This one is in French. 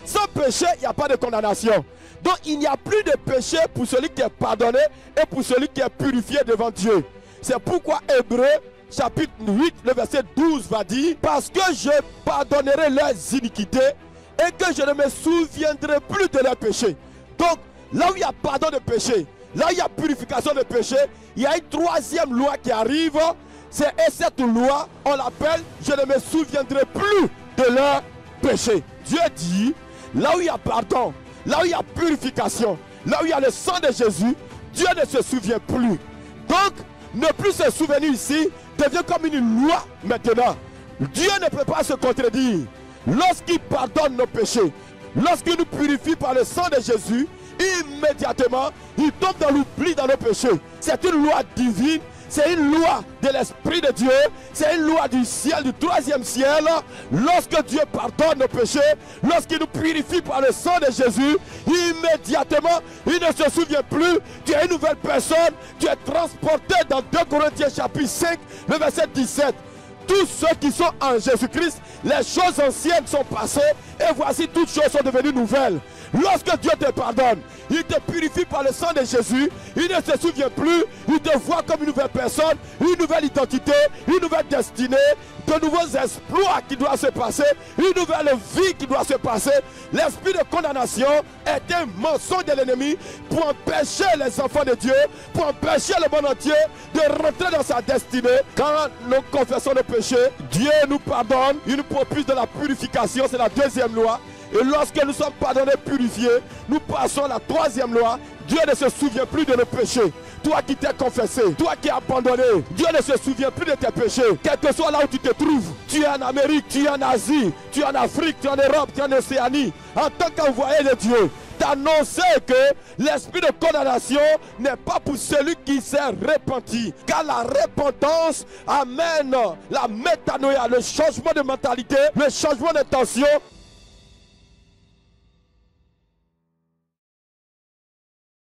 Sans péché, il n'y a pas de condamnation. Donc il n'y a plus de péché pour celui qui est pardonné et pour celui qui est purifié devant Dieu. C'est pourquoi Hébreux chapitre 8, le verset 12 va dire: parce que je pardonnerai leurs iniquités et que je ne me souviendrai plus de leurs péchés. Donc là où il y a pardon de péché, là où il y a purification de péché, il y a une troisième loi qui arrive. Et cette loi, on l'appelle: je ne me souviendrai plus de leurs péchés. Dieu dit, là où il y a pardon, là où il y a purification, là où il y a le sang de Jésus, Dieu ne se souvient plus. Donc, ne plus se souvenir ici devient comme une loi maintenant. Dieu ne peut pas se contredire. Lorsqu'il pardonne nos péchés, lorsqu'il nous purifie par le sang de Jésus, immédiatement, il tombe dans l'oubli dans nos péchés. C'est une loi divine. C'est une loi de l'Esprit de Dieu. C'est une loi du ciel, du troisième ciel. Lorsque Dieu pardonne nos péchés, lorsqu'il nous purifie par le sang de Jésus, immédiatement, il ne se souvient plus. Tu es une nouvelle personne. Tu es transporté dans 2 Corinthiens chapitre 5, le verset 17. Tous ceux qui sont en Jésus-Christ, les choses anciennes sont passées et voici toutes choses sont devenues nouvelles. Lorsque Dieu te pardonne, il te purifie par le sang de Jésus, il ne se souvient plus, il te voit comme une nouvelle personne, une nouvelle identité, une nouvelle destinée, de nouveaux exploits qui doivent se passer, une nouvelle vie qui doit se passer. L'esprit de condamnation est un mensonge de l'ennemi pour empêcher les enfants de Dieu, pour empêcher le monde entier de rentrer dans sa destinée. Quand nous confessons nos péchés, Dieu nous pardonne, il nous propulse de la purification, c'est la deuxième loi. Et lorsque nous sommes pardonnés, purifiés, nous passons à la troisième loi. Dieu ne se souvient plus de nos péchés. Toi qui t'es confessé, toi qui es abandonné, Dieu ne se souvient plus de tes péchés. Quel que soit là où tu te trouves, tu es en Amérique, tu es en Asie, tu es en Afrique, tu es en Europe, tu es en Océanie, en tant qu'envoyé de Dieu, d'annoncer que l'esprit de condamnation n'est pas pour celui qui s'est repenti. Car la repentance amène la métanoïa, le changement de mentalité, le changement d'intention.